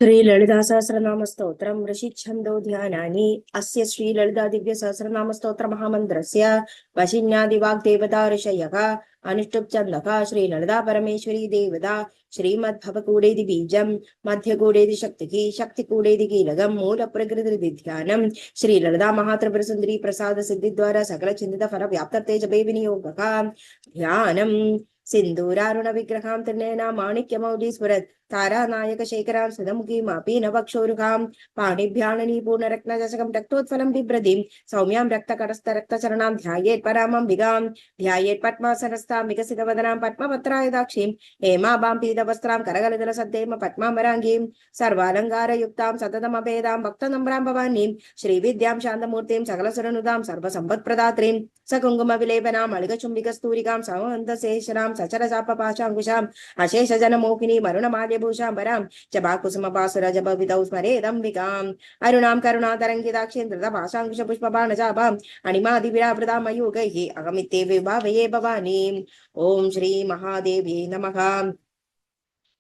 श्री ललिता सहस्रनाम स्तोत्रम ऋषिछंदो ध्यानानि अस्य श्री ललिता दिव्य सहस्रनाम स्तोत्र महामंत्रस्य वशिन्यादि वाग्देवता ऋषयः अनुष्टुप् छन्दः श्री ललिता परमेश्वरी देवता श्रीमद्भवकूडेति बीजं मध्यकूडेति शक्तिः शक्तिकूडेति कीलकं मूल प्रकृति ध्यानं श्री ललिता महात्रिपुर सुंदरी प्रसाद सिद्धि द्वारा सकल चिंतित फल व्याप्तते जपे विनियोगः ध्यानम् सिंदूरारुण विग्रहां त्रिनयना माणिक्यमौली स्फुरत् तारानायक शेखरां सुधमुखीमापि नवक्षोरुकां पाणिभ्याननी पूर्णरत्नचषकं रक्तोत्फलं बिभ्रतीं सौम्यां रक्तकटस्थ-रक्तचरणां ध्यायेत् परामम्बिकां ध्यायेत् पद्मासनस्थां विकसितवदनां पद्मपत्रायुधाक्षीं हेमाभां पीतवस्त्रां करगलितलसद्धेम पद्माम्बराङ्गीं सर्वालङ्कारयुक्तां सततमभेदां भक्तनम्रां भवानीं श्रीविद्यां शान्तमूर्तिं सकलसुरनुतां सर्वसम्पत्प्रदात्रीं सकुङ्कुमविलेपनां मलिकचुम्बिकस्तूरिकां समवन्तशेषरां सचरचापपाशाङ्कुशाम् अशेषजनमोहिनी मरुणमाल्यभूषाम्बरां जपाकुसुमपासुर जपविदौ स्मरेदम्बिकाम् अरुणां करुणातरङ्गिताक्षेन्द्रपाशाङ्कुशपुष्पबाणचापाम् अणिमादिविरावृतां मयूगैः अहमित्येव भावये भवानीम्। ओम श्री महादेव्यै नमः।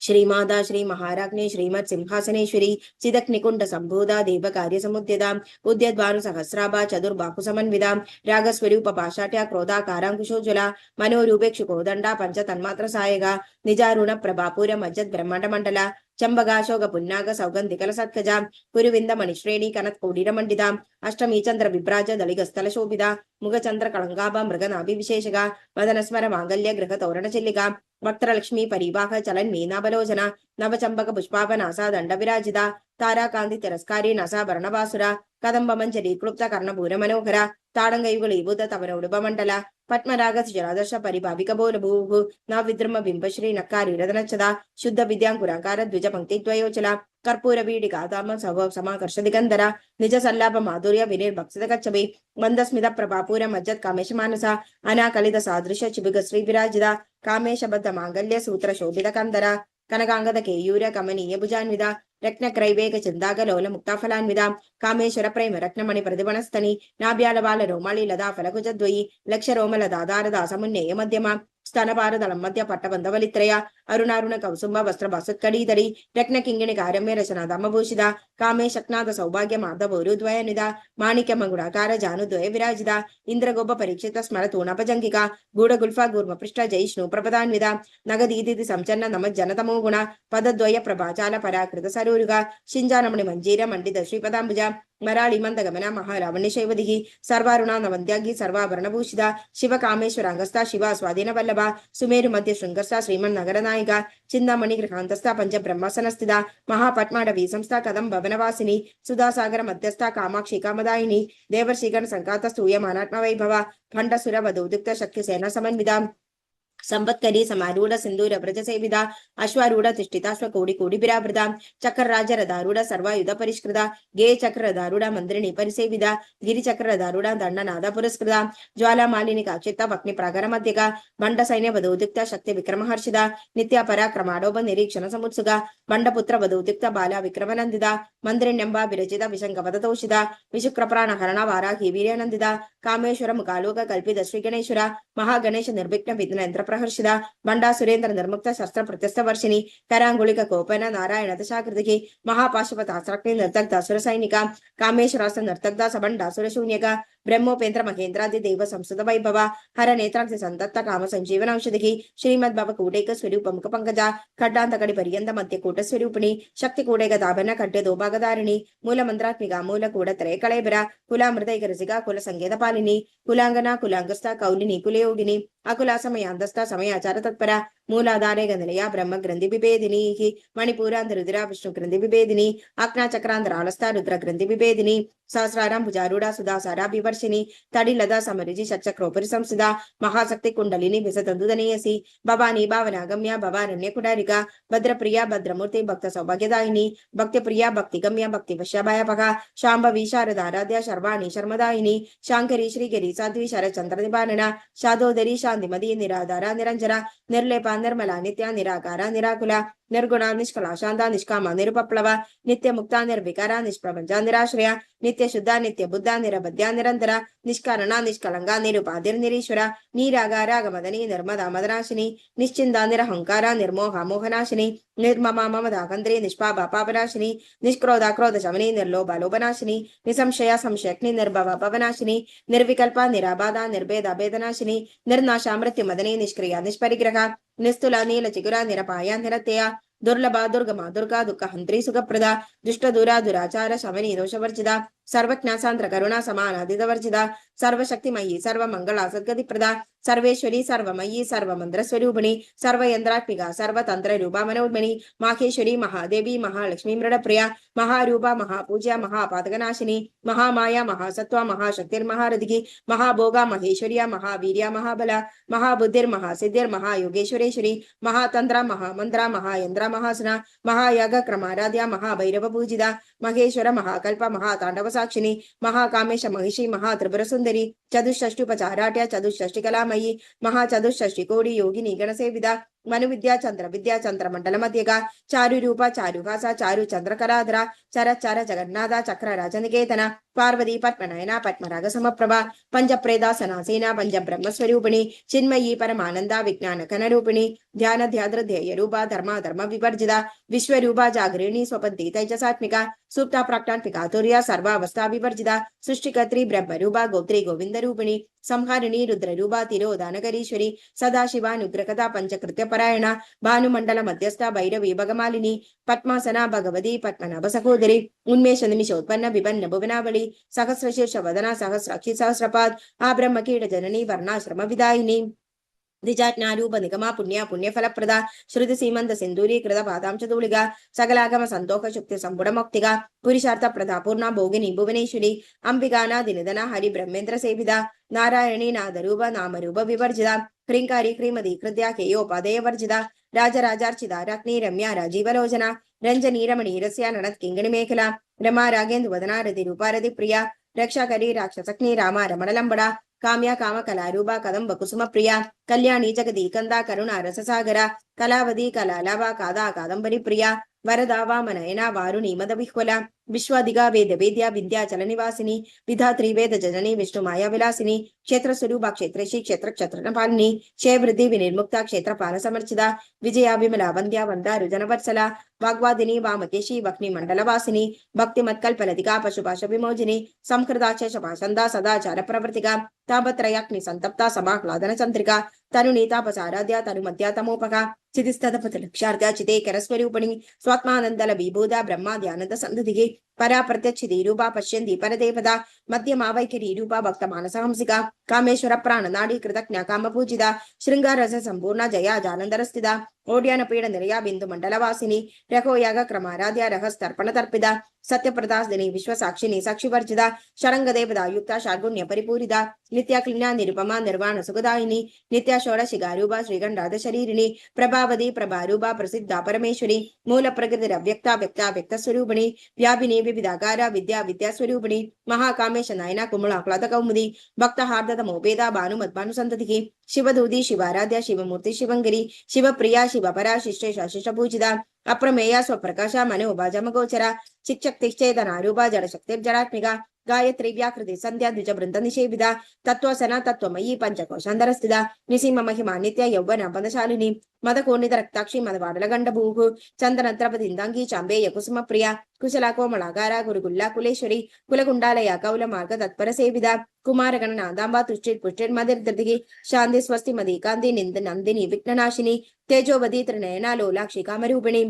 श्रीमाता श्री महाराज्ञी श्रीमत् सिंहासनेश्वरी चिदग्निकुंड संभूता देव कार्य समुद्यता उद्यद्भानु सहस्राभा चतुर्बाहु समन्विता रागस्वरूप पाशाट्या क्रोधा कारांकुशोज्वला मनोरूपेक्षु कोदंडा पंच तन्मात्र सायगा निजारुण प्रभापूर मज्जद ब्रह्मांड मंडला चंबगाशोक पुन्नाग सौगंधिकल सत्कजा कुरुविंद मणिश्रेणी कनत् कोडीर मंडिता अष्टमी चंद्र विभ्राज दलिगस्थल शोभिता मुगचंद्र कलंगाभा मृगनाभि विशेषगा वदनस्मर मांगल्य गृह तोरण चिल्लिका वक्त्रलक्ष्मी परिवाह चलन मीनाबलोचना नवचंबक पुष्पापनासा दंड विराजिता ताराकांति तिरस्कारी नसा वर्णवासुरा कदंब मंजरी क्लुप्त कर्णपूर मनोहर ताडंगयुगलीभूत तवन उडुपमंडल पद्मराग जलादर्श परिभाविक बोलभूः नविद्रुम बिंबश्री नक्कारी रदनच्छदा शुद्ध विद्यांकुराकार द्विज पंक्ति द्वयोचला कर्पूर वीडिकाताम सव समाकर्ष दिगंधर निज सल्लाप माधुर्य विनिर्भक्षित कच्छपि मंदस्मित प्रभापूर मज्जत कामेश मानसा अनाकलित सादृश चिबुग श्री विराजिता कामेश बद्ध मांगल्य सूत्र शोभित कंदर कनकांगद केयूर कमनीय भुजान्विता रत्न क्रैवेक चिंदागलोल मुक्ताफलान्विता कामेश्वर प्रेम रत्नमणि प्रतिबणस्तनि नाभ्यालवाल रोमाली लदा फलकुजद्वयी लक्ष रोमल दादारदा समुन्नेय मध्यमा स्तनपारदलं मध्य पट्टबंधवलित्रय अरुणारुण कौसुंब वस्त्र भासुत्कड़ीधरी रत्न किंगिणी कारम्य रचना दमभूषिता कामे शक्नाद सौभाग्य माधवोरुद्वयनिदा माणिक्य मंगुड़ाकार जानुद्वय विराजिता इंद्रगोप परीक्षित स्मर तूणपजंगिका गूढ़ गुल्फा गूर्म पृष्ठ जयिष्णु प्रपदान्विता नगदीदिति संचन्न नम जनतमो गुण पदद्वय प्रभाचाल पराकृत सरूरुगा शिंजानमणि मंजीर मंडित श्रीपदांबुज मराळी मंदगमन महारावण्य शैवदिः सर्वारुणा नवंद्यागी सर्वाभरणभूषिता शिव कामेश्वरांगस्था शिवा स्वाधीन वल्लभा सुमेरु मध्य शृंगस्था श्रीमन् नगर नायिका चिंतामणि गृहांतस्था पंच ब्रह्मासन स्थिता महापद्माडवी संस्था कदम भवनवासिनी सुधासागर मध्यस्था कामाक्षी कामदायिनी देवर्षिगण संकात स्तूयमानात्म वैभव खंडसुर वधूदुक्त शक्ति सेना समन्विता संपत्करी समारूढ़ सिंदूर व्रज सेविता अश्वारूढ़ तिष्ठिताश्व कोटि कोटि विरावृता चक्र राज रदारूढ़ सर्वायुध परिष्कृता गे चक्र रदारूढ़ मंत्रिणी परिसेविता गिरि चक्र रदारूढ़ दंडनाद पुरस्कृता ज्वाला मालिनी काक्षिता अग्नि प्रागर मध्यगा बंड सैन्य वधूदुक्त शक्ति विक्रम हर्षिता नित्य पराक्रमाडोभ निरीक्षण समुत्सुका बंडपुत्र वधूदुक्त बाला विक्रमनंदिता मंत्रिण्यंबा विरचिता विशंकवदतोषिता विशुक्रप्राण हरण वाराही वीर्यानंदिता कामेश्वर मुखालोक कल्पित श्री गणेश्वर महागणेश निर्विघ्न विघ्नेन्द्र प्रहर्षिता बंडा सुरेंद्र निर्मुक्त शस्त्र प्रत्यस्थ वर्षिणी करांगुलिक कोपन नारायण दशाकृति महापाशुपतास्त्रग्नि निर्दग्ध असुर सैनिका कामेश्वरास्त्र निर्दग्ध सबंडासुर शून्यका ब्रह्मोपेन्द्र महेन्द्रादि देव संस्कृत वैभव हर नेत्राक्ति संतत्त काम संजीवन औषधि श्रीमद्भव कूटेक स्वरूप मुख पंकज खड्डांत कड़ि पर्यंत मध्य कूट स्वरूपिणी शक्ति कूटेक दाभन खड्ड दोभागधारिणी मूल मंत्रात्मिका मूल कूट त्रय कलेबर कुलामृतैक रसिका कुल संगीत पालिनी कुलांगना कुलांगस्था कौलिनी कुलयोगिनी अकुला समयांदस्था समयाचार तत्पर मूलाधारे गंधलया ब्रह्म ग्रंथि विभेदिनी मणिपूरांत रुद्रा विष्णु ग्रंथि विभेदिनी आज्ञा चक्रांतरालस्था रुद्र ग्रंथि विभेदिनी सहस्राराम भुजारूढ़ सुधासारा विवर्षिणी तडिलदा समरुचि षट्चक्रोपरि संस्थिता महाशक्ति कुंडलिनी विसतंदुदनीयसी भवानी भावनागम्य भवारण्य कुडारिका भद्रप्रिया भद्रमूर्ति भक्त सौभाग्यदायिनी भक्तिप्रिया भक्तिगम्य भक्ति वश्यभयपगा शांभवी शारदाराध्या शर्वाणी शर्मदायिनी शांकरी श्रीगिरी साध्वी शरचंद्र निबाणना शादोदरी शांतिमती निराधारा निरंजना निर्लेपा निर्मला नित्या निराकार निराकुला निर्गुणा निष्कला शांता निष्कामा निरुपप्लव नित्य मुक्ता निर्विकारा निष्प्रपंच निराश्रया नित्य शुद्धा नित्य बुद्धा निरबद्ध्या निरंतर निष्कारण निष्कलंगा निरुपाधिर्निरीश्वर नीरागारागमदनी निर्मदा मदनाशिनी निश्चिंदा निरहंकारा निर्मोहा मोहनाशिनी निर्ममा ममदाकंद्री निष्पापा पापनाशिनी निष्क्रोधा क्रोध शमनी निर्लोभा लोभनाशिनी निसंशया संशयग्नि निर्भवा पवनाशिनी निर्विकल्पा निराबाधा निर्भेदा भेदनाशिनी निर्नाशा मृत्यु मदनी निष्क्रिया निष्परिग्रह निस्तुला नील चिगुरा निरपाया निरत्यया दुर्लभा दुर्गमा दुर्गा दुःख हंत्री सुखप्रदा दुष्ट दूरा दुराचार शमनी दोषवर्जिता सर्वज्ञा सान्द्र करुणा समानादितवर्जिता सर्वशक्तिमयी सर्वमंगला सद्गतिप्रदा सर्वेश्वरी सर्वमयी सर्वमंत्र स्वरूपिणी सर्वयंत्रात्मिका सर्वतंत्र रूपा मनोन्मणि माहेश्वरी महादेवी महालक्ष्मी मृडप्रिया महारूपा महापूज्या महापातकनाशिनी महामाया महासत्वा महाशक्तिर्महारथिकी महाभोगा महेश्वरिया महावीर्या महाबला महाबुद्धिर्महासिद्धिर्महायोगेश्वरेश्वरी महातंत्र महामंत्र महायंत्र महासना महायाग क्रमाराध्या महाभैरव पूजिता महेश्वर महाकल्प महातांडव साक्षिणी महाकामेश महिषी महात्रिपुर सुंदरी चतुष्षष्टुपचाराट्या चतुष्षष्टि कलामयी महाचतुष्षष्टि कोटि योगिनी गणसेविता मनु विद्या चंद्र मंडल मध्यगा चारु रूपा चारुहासा चारु चंद्रकलाधरा चर चर जगन्नाथ चक्र राजनिकेतन पार्वती पद्मनयना पद्मराग समप्रभा पंच प्रेदासनासीना पंच ब्रह्म स्वरूपिणी चिन्मयी परमानंदा विज्ञान कनरूपिणी ध्यान ध्याद्र ध्येय रूपा धर्म धर्म विवर्जिता विश्वरूपा जागृणी स्वपंती तैजसात्मिका सुप्ता प्राक्टान्पिका तुर्या सर्वावस्था विवर्जिता सृष्टिकर्त्री ब्रह्मरूपा गोत्री गोविंद रूपिणी संहारिणी रुद्ररूपा तिरोदानकरीश्वरी सदाशिवानुग्रहता पंचकृत्य परायण भानुमंडल मध्यस्थ भैरवी भगमालिनी पद्मासना भगवती पद्मनाभ सहोदरी उन्मेष निमिषोत्पन्न विपन्न भुवनावली सहस्रशीर्ष वदना सहस्राक्षी सहस्रपाद आ ब्रह्म कीट जननी वर्णाश्रम विदायिनी द्विजाज्ञारूप निगमा पुण्य पुण्य फलप्रदा श्रुति सीमंत सिंदूरी कृत पादांश धूलिगा सकलागम संतोष शुक्ति संपुट मुक्तिगा पुरुषार्थ प्रदा पूर्णा भोगिनी भुवनेश्वरी अंबिकाना दिनिधना हरि ब्रह्मेन्द्र सेविदा नारायणी नादरूप नामरूप विवर्जिता ह्रींकारी क्रीमदी कृत्या केयोपादेय वर्जिता राजराजार्चिता रत्नी रम्या राजीवलोचना रंजनी रमणी रस्या ननद किंगणी मेखला रमा रागेन्द्र वदना रति रूपा रति प्रिया रक्षाकरी राक्षसग्नि रामा रमणलंबड़ा काम्या काम कलारूपा कदंब कुसुम प्रिया कल्याणी जगदी कंदा करुणा रससागरा कलावती कलालावा कादा कादंबरी प्रिया वरदा वामनयना वारुणी मद विह्वला विश्वादिगा वेद वेद्या विद्याचल निवासिनी विधात्री वेद जननी विष्णु माया विलासिनी क्षेत्र स्वरूपा क्षेत्रेशी क्षेत्र क्षत्रपालिनी क्षय वृद्धि विनिर्मुक्ता क्षेत्रपाल समर्चिता विजया विमला वंद्या वंदा रुजनवत्सला वाग्वादिनी वामकेशी वक्नि मंडलवासिनी भक्ति मत्कल्पलतिका पशुपाश विमोचिनी संकृता शेषपाशंदा सदाचार प्रवर्तिका तापत्रयाग्नि संतप्ता समाह्लादन चंद्रिका तरुणी तापसाराध्या तनुमध्या तमोपका चितिस्तपथ लक्षार्ध्या चितेकर स्वरूपिणी स्वात्मानंदल विभूदा ब्रह्माद्यानंद संदधिगे परा प्रत्यक्षिति रूपा पश्यन्ति परदेवता मध्यमावैखरी रूपा भक्त मानस हंसिका कामेश्वर प्राण नाड़ी कृतज्ञा काम पूजिता श्रृंगार रस संपूर्ण जया जालंधर स्थिता ओड्यान पीड़ निरया बिंदु मंडलवासिनी रघो याग क्रमाराध्या रहस्तर्पण तर्पिता सत्यप्रदासिनी विश्व साक्षिनी साक्षिवर्जिता शरंग देवता युक्ता शार्गुण्य परिपूरिता नित्या क्लिन्या निरुपमा निर्वाण सुखदायिनी नित्या षोडशिगारूपा श्रीगंडाद शरीरिणी प्रभावती प्रभारूपा प्रसिद्धा परमेश्वरी मूल प्रकृति अव्यक्ता व्यक्ता व्यक्त स्वरूपिणी व्यापिनी विविधाकार विद्या विद्या स्वरूपिणी महाकामेश नयना कुमलाक्लाद कौमुदी भक्त हार्दत मोपेदा भानुमद्भानुसंततिकी शिवदूदी शिवाराध्या शिवमूर्ति शिवंगिरी शिवप्रिया शिवपरा शिष्टेशा शिष्टपूजिता अप्रमेया स्वप्रकाशा मनोभाजमगोचरा शिक्षक्तिश्चेतनारूपा जड़शक्तिर्जडात्मिका गायत्री व्याकृति संध्या द्विज वृंद निषेविता तत्वसना तत्वमयी पंचकोशांधर स्थिता निसीम महिमा नित्य यौवन पदशालिनी मदकोन्नित रक्ताक्षी मदवाडल गंडभूः चंदन द्रपदिंदांगी चांबेय कुसुम प्रिया कुशला कोमलागार गुरुकुल्ला कुलेश्वरी कुलकुंडालय कौल मार्ग तत्पर सेविता कुमार गणनादांबा तुष्टिर पुष्टिर मदिर्दृतिकी शांति स्वस्ति मदी कांति निंद नंदिनी विघ्ननाशिनी तेजोवती त्रिनयना लोलाक्षी कामरूपिणी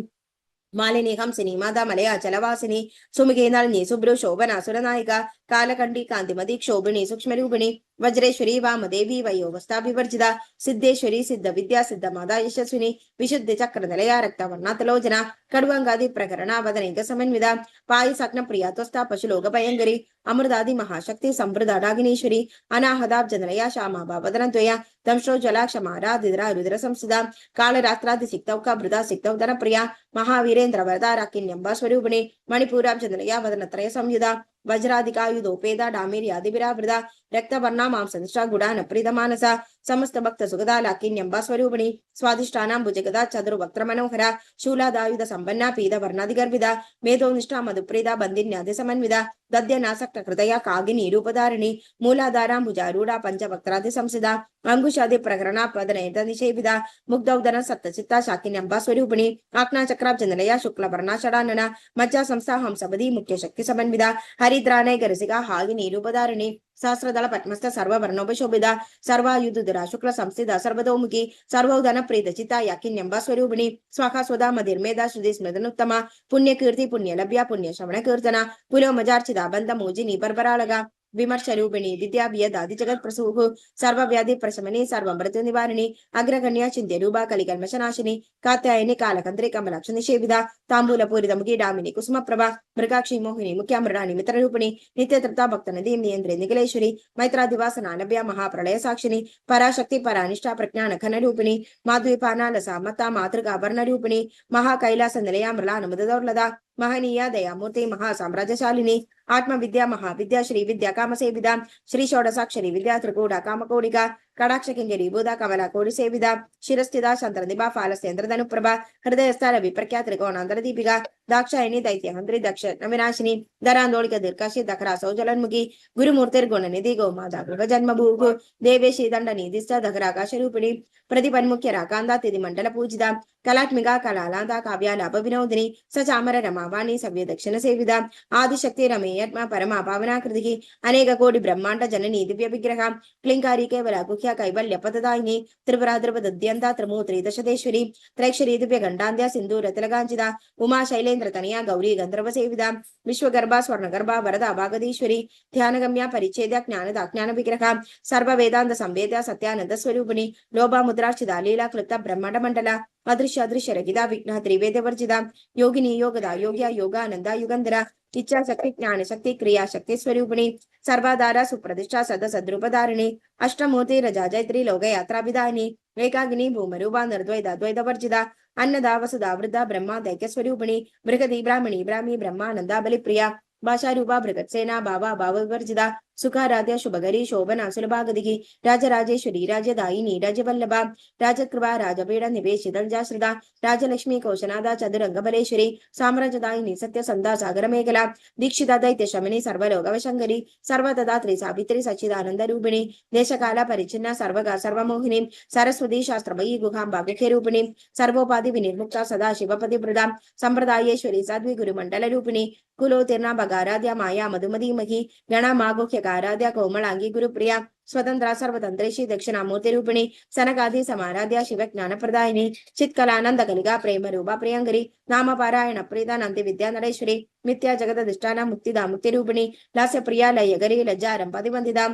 मालिनी हंसिनी मादा मलया चलवासिनी सुमुखे नलिनी सुब्रु शोभना सुरनायिका कालकंडी कांतिमती क्षोभिणी सूक्ष्मरूपिणी वज्रेश्वरी वामदेवी वयोवस्था विवर्जिता सिद्धेश्वरी सिद्ध विद्या सिद्ध मादा यशस्विनी विशुद्ध चक्र निलया रक्तवर्णातलोचना कड़ुवंगादि प्रकरणा वदनैक समन्विता पायसग्न प्रिया त्वस्ता पशुलोक भयंकरी अमृतादि महाशक्ति संवृदा डागिनीश्वरी अनाहदाब्ज निलया श्यामा वदनद्वया दंश्रोज्वला क्षमाराधिद्रा रुद्र संस्थिता कालरात्रादि सिक्तौका भृता सिक्तौ धन प्रिया महावीरेन्द्र वरदा राकिन्यंबा स्वरूपिणी मणिपूराब्ज निलया वदनत्रय संयुधा वज्राधिकायुधोपेदा डामेर्यादिविरावृता रक्तवर्णा मांसनिष्ठा गुडान प्रीत मानसा समस्त भक्त सुखदा लाकिन्यंबा स्वरूपिणी स्वादिष्टानां भुजगदा चतुर्वक्त्र मनोहर शूलादायुध संपन्ना पीद वर्णादिगर्भिदा मेधोनिष्ठा मधुप्रीदा बंदिन्यादि समन्विदा दद्यनासक्त हृदय कागिनी रूपधारिणी मूलाधारांबुजारूढ़ा पंचवक्त्रादि संसिदा अंकुशादि प्रकरणा पदनयत निषेविदा मुग्धौदन सप्तचित्ता शाकिन्यंबा स्वरूपिणी आक्ना चक्राब्ज निलया शुक्ल वर्णा षडानना मज्जा संस्था हंसपदी मुख्य शक्ति समन्विदा हरिद्रानय गरसिका हागिनी रूपधारिणी सहस्रदल पद्मस्थ सर्ववर्णोपशोभिदा सर्वायुधुरा शुक्ल संस्थिता सर्वतोमुखी सर्वोदन प्रीत चिता याकिन्यंबा स्वरूपिणी स्वाहा स्वदा मधिर्मेधा श्रुति स्मृतनुत्तमा पुण्यकीर्ति पुण्यलभ्या पुण्य श्रवण कीर्तना पुलोमजार्चिता बंध मोजिनी बर्बरालगा विमर्श रूपिणी विद्याभियदादि जगत प्रसूह सर्वव्याधि प्रशमनी सर्वमृत्यु निवारिणी अग्रगण्या चिंत्य रूपा कलिकल्मशनाशिनी कात्यायनी कालकंत्री कमलाक्ष निषेविदा तांबूल पूरित मुखी डामिनी कुसुम प्रभा मृगाक्षी मोहिनी मुख्यामृणानी मित्र रूपिणी नित्य तृप्ता भक्त नदी नियंत्रे निखिलेश्वरी मैत्रादिवास नानभ्या महाप्रलय साक्षिणी पराशक्ति परानिष्ठा प्रज्ञान खन रूपिणी माध्वीपाना लसा मता मातृका वर्ण रूपिणी महाकैलास निलया मृला नमुदौर्लदा महनीय दयामूर्ति महासाम्राज्यशालिनी आत्मविद्या महाविद्या श्री विद्या काम सेविदा श्री षोडशाक्षरी विद्या त्रिकूटा कामकोडिका कटाक्ष किंगरी बूधा कमला कोडि सेविदा शिरस्थिता चंद्रदिभा फालस्येन्द्र धनुप्रभा हृदयस्थल विप्रख्या त्रिकोणांतर दीपिका दाक्षायणी दैत्य हंत्री दक्ष नविनाशिनी दरांदोलिक दीर्घशी दखरा सौजलन्मुखी गुरुमूर्तिर्गुण निधि गौमाता गृह जन्मभूः देवेशी दंड निधिस्थ दखराकाश रूपिणी प्रतिपन्मुख्य राकांदा तिथि मंडल पूजिता कलात्मिका कलालांता काव्यालाभ विनोदिनी सचामर रमावाणी सव्य दक्षिण सेविदा आदिशक्ति रमेयत्मा परमा पावनाकृति अनेक कोटि ब्रह्मांड जननी दिव्य विग्रह क्लिंकारी केवल गुख्या कैवल्य पददायिनी त्रिपुरा द्रवद्यंता त्रिमूर्ति दशदेश्वरी त्रैक्षरी दिव्य गंडांध्या सिंधूर तिलकांचिता उमा शैलेन्द्र तनया गौरी गंधर्व सेविदा विश्वगर्भा स्वर्णगर्भा वरदा भागदीश्वरी ध्यानगम्या परिच्छेद्या ज्ञानदा ज्ञान विग्रह सर्व वेदांत संवेद्या सत्यानंद स्वरूपिणी लोभा मुद्रार्चिता लीला क्लुप्त ब्रह्मांड मंडला अदृश्य अदृश्य रगिता विघ्न त्रिवेद वर्जिता योगिनी योगदा योग्या योगानंदा युगंधरा इच्छा शक्ति ज्ञान शक्ति क्रिया शक्ति स्वरूपिणी सर्वाधारा सुप्रतिष्ठा सद सद्रूपधारिणी अष्टमूर्ति रजा जैत्री लोक यात्रा विधानी एकाग्नि भूमरूपा निर्द्वैता द्वैत वर्जिता अन्नदा वसुधा वृद्धा ब्रह्मा दैक्य स्वरूपिणी बृहदी ब्राह्मणी ब्राह्मी ब्रह्मानंदा बलिप्रिया भाषारूपा बृहत्सेना भावा भाववर्जिता सुखाराध्य शुभगरी शोभना सुलभागदिगी राजराजेश्वरी राजदायिनी राजवल्लभा राजकृपा राजपीठ निवेशित जाश्रिता राजलक्ष्मी कौशनादा चतुरंगबलेश्वरी साम्राज्यदायिनी सत्यसंधा सागर मेखला दीक्षिता दैत्य शमिनी सर्वलोकवशंकरी सर्वतदात्री सावित्री सच्चिदानंद रूपिणी देशकाल परिचिन्ना सर्वगा सर्वमोहिनी सरस्वती शास्त्रमयी गुहांबा गुख्यरूपिणी सर्वोपाधि विनिर्मुक्ता सदा शिवपतिप्रदा संप्रदायेश्वरी साध्वी गुरुमंडल रूपिणी कुलोतीर्णा भगाराध्या माया मधुमधीमही गणा मागोख्य आराध्या कोमलांगी गुरुप्रिया स्वतंत्र सर्वतंत्रेशी दक्षिणामूर्ति रूपिणी सनकादि समाराध्या शिव ज्ञान प्रदायिनी चित्कलानंद कलिका प्रेम रूपा प्रियंकरी नाम पारायण प्रीता नंदी विद्या नरेश्वरी मिथ्या जगत दिष्टाना मुक्तिदा मुक्ति रूपिणी लास्य प्रिया लयगरी लज्जारं पदिवंदिदा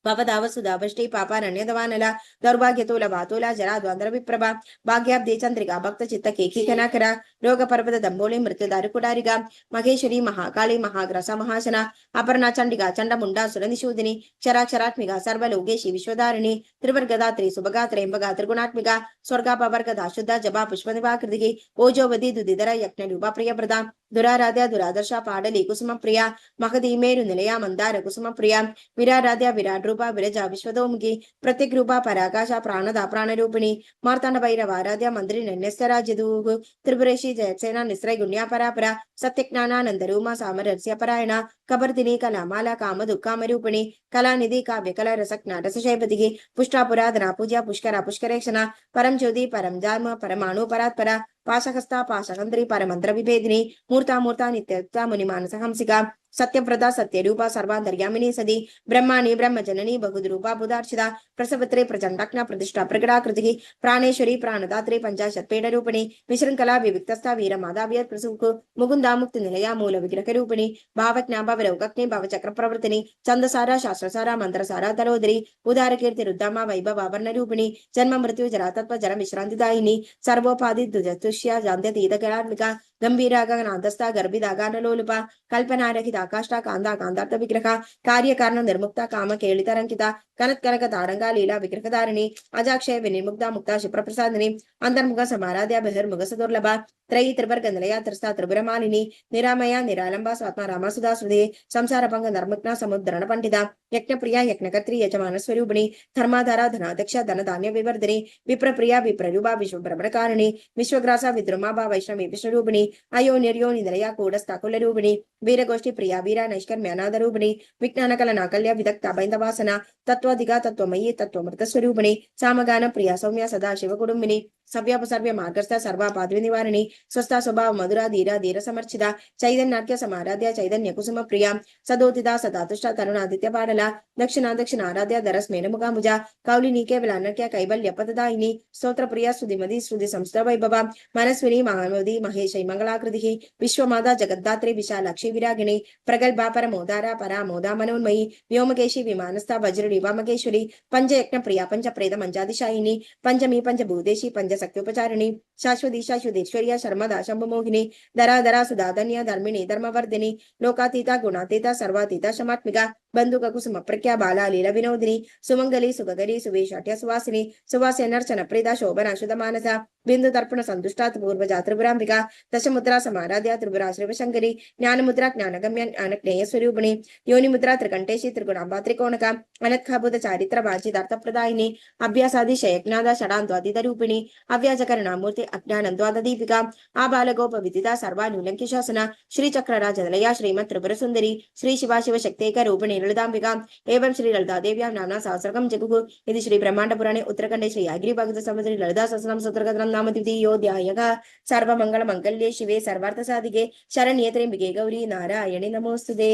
भवदावसुधावष्टि पापारण्यदवानला दौर्भाग्यतूल भातूला जरा द्वांद्र विप्रभा भाग्याब्दे चंद्रिका भक्त चित्त केकी कनाकरा रोग पर्वत दंबोली मृत्युदारु कुडारिका महेश्वरी महाकाली महाग्रसा महाशना अपर्णा चंडिका चंड मुंडा सुरनिशूदिनी क्षराक्षरात्मिका सर्वलोकेशी विश्वधारिणी त्रिवर्गदात्री सुभगा त्रयंबगा त्रिगुणात्मिका स्वर्गापवर्गदा शुद्ध जपा पुष्पनिभाकृति ओजोवधि दुदिधर यज्ञ रूपा प्रियप्रदा दुराराध्या दुरादर्शा पाडली कुसुम प्रिया महदी मेरु निलया मंदार कुसुम प्रिया विराराध्या विराट रूपा विरजा विश्वतोमुखी प्रत्येक रूपा पराकाशा प्राणदा प्राणरूपिणी मार्तांड भैरव आराध्या मंत्री नन्यस्तराजिदूः त्रिपुरेशी जयसेना निस्रय गुण्या परापरा सत्यज्ञानानंद रूमा सामरस्य परायणा कबर्दिनी कलामाला काम दुःखामरूपिणी कलानिधि काव्य कला रसज्ञा रसशैपति पुष्टा पुराधना पूजा पुष्करा पुष्करेक्षणा परम ज्योति परम जाम परमाणु परात्परा पाशहस्ता पाशहंत्री परमंत्र विभेदिनी मूर्ता मूर्ता नित्यता मुनिमानस हंसिका सत्यव्रता सत्यरूपा सर्वांतर्यामिनी सदी ब्रह्माणी ब्रह्मजननी बहुद्रूपा बुधार्चिता प्रसवत्रे प्रचंडाज्ञा प्रतिष्ठा प्रगटाकृति प्राणेश्वरी प्राणदात्री पंचाशत्पेड रूपिणी विशृंखला विविक्तस्था वीर माधाव्य प्रसूख मुकुंदा मुक्ति निलया मूल विग्रह रूपिणी भावज्ञा भवरौकग्नि भवचक्र प्रवर्तिनी चंदसारा शास्त्रसारा मंत्रसारा तलोदरी उदार कीर्ति रुद्धामा वैभव आवर्ण रूपिणी जन्म मृत्यु जरा तत्व जन विश्रांतिदायिनी सर्वोपाधि दुजतुष्या जान्त्यतीतकलात्मिका गंभीरागनादस्था गर्भिदागानलोलुपा कल्पनारहित आकाष्ठा कांदा कांदार्थ विग्रह कार्य कारण निर्मुक्ता काम केलितरंकिता कनक कनक तारंगा लीला विग्रहधारिणी अजाक्षय विनिर्मुक्ता मुक्ता शिप्रप्रसादिनी अंतर्मुख समाराध्या बहिर्मुख सदुर्लभा त्रयी त्रिवर्ग निलया त्रस्ता त्रिपुरमालिनी निरामया निरालंबा स्वात्मा रामा सुधा सुदे संसार भंग नर्मग्ना समुद्रण पंडिता यज्ञप्रिया यज्ञकर्त्री यजमान स्वरूपिणी धर्माधारा धनाध्यक्ष धन धान्य विवर्धिनी विप्रप्रिया विप्ररूपा विश्वभ्रमणकारिणी विश्वग्रासा विद्रुमा वैष्णवी विष्णुरूपिणी अयो निर्योनि निलया कूटस्थाकुलरूपिणी वीरगोष्ठी प्रिया वीरा नैष्कर्म्यानादरूपिणी विज्ञानकल नाकल्य विदक्ता बैन्दवासना तत्वाधिका तत्वमयी तत्वमृत स्वरूपिणी सामगान प्रिया सौम्या सदा शिव कुटुंबिनी सव्यापसर्व्य मार्गस्थ सर्वापाद्रि निवारिणी स्वस्था स्वभाव मधुरा धीरा धीर समर्चिता चैतन्याख्य समाराध्य चैतन्य कुसुम प्रिया सदोतिता सदातुष्ट तरुणादित्य पाडला दक्षिणा दक्षिण आराध्य दरस्मेन मुगामुजा कौलिनी केवलानक्य कैवल्य पददायिनी स्तोत्र प्रिया स्तुतिमती स्तुति संस्था वैभव मनस्विनी महामोदी महेशै मंगलाकृति विश्वमाता जगद्धात्री विशालाक्षी विरागिणी प्रगल्भा परमोदारा परामोदा मनोन्मयी व्योमकेशी विमानस्था वज्रडी वामकेश्वरी पंचयज्ञ प्रिया पंच प्रेत मंजादिशायिनी पंचमी पंचभूतेशी पंचशक्त्योपचारिणी शाश्वती शाश्वतेश्वर्या शर्मदा शंभुमोहिनी धराधरा सुधाधन्य धर्मिणी धर्मवर्धिनी लोकातीता गुणातीता सर्वातीता शमात्मिका बंधुक कुसुम प्रख्या बाला लीला विनोदिनी सुमंगली सुगगरी सुवेशाट्य सुवासिनी सुवास्यनर्चन प्रीता शोभना शुद्ध मानसा बिंदु तर्पण संतुष्टा पूर्वजा त्रिपुरांबिका दशमुद्रा समाराध्या त्रिपुरा शिवशंकरी ज्ञानमुद्रा ज्ञानगम्य ज्ञानज्ञेय स्वरूपिणी योनिमुद्रा त्रिकंठेशी त्रिगुणांबा त्रिकोणका अनत्खाभूत चारित्र वाचितार्थ प्रदायिनी अभ्यासादि शयज्ञादा षडान्त्वादित रूपिणी अव्याजकरणामूर्ति अज्ञानंद्वाद दीपिका आबालगोप विदिता सर्वानुलंकी शासना श्री चक्रराज निलया श्रीमत् त्रिपुर सुंदरी श्री शिवा शिव शक्तेक रूपिणी ललितांबिका एवं श्री ललिता देव्यां नाम्ना सहस्रकं जगुः इति श्री ब्रह्मांड पुराणे उत्तरखंडे श्री यागिरी भगवत संवत्सरे ललिता सहस्रनाम स्तोत्रकथनं नाम द्वितीयोऽध्यायः सर्वमंगल मंगल्ये शिवे सर्वार्थ साधिके शरण्ये त्र्यंबिके गौरी नारायणे नमोस्तुते।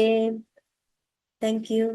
Thank you.